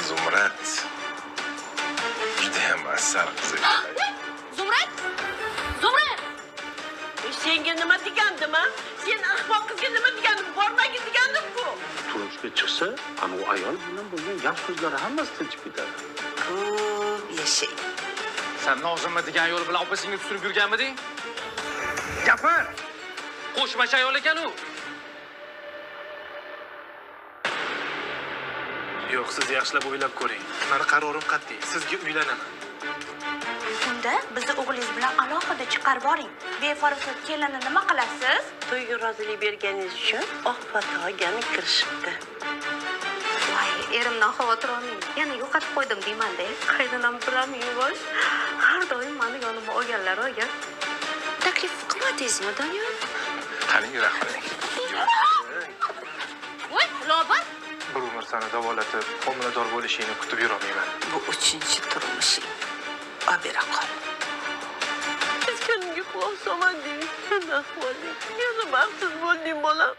Zumrad judayam asal qiz edi. Zumrad! Zumrad! Senga nima degandim, ha? Sen ahmoq qizga nima degandim? Bormagin degandim-ku. Turmushga chiqsa, ana u ayol bilan bo'lgan gap so'zlari hammasi tinchib ketadi. Ko'p yashay. Sen Nozimma degan yo'l bilan opasingni tushirib yurganmiding? Gapir! Qo'shmachi ayol ekan u. Yo'q, siz yaxshilab o'ylab ko'ring. Meni qarorim qat'iy. Sizga uylanaman. Unda bizni o'g'lingiz bilan alohida chiqarib boring. Befarosat kelinni nima qilasiz? To'yga rozilik berganingiz uchun oq fotoga kirishibdi. Voy, erimdan xavotir olmang. Yana yo'qotib qo'ydim deyman-da. Qaynonam bilan yuvosh. Har doim meni yonimga olganlar ekan. Taklif qilmadingizmi, Doniyor? Qani yura qoling. Voy, Robot! Bir umr seni davolatib, homilador bo'lishingni kutib yurolmayman. Bu 3-chi turmushing. Obera qol. Hech kimga quloq solmading. Yana ahvoling. Yana baxtsiz bo'lding, bolam.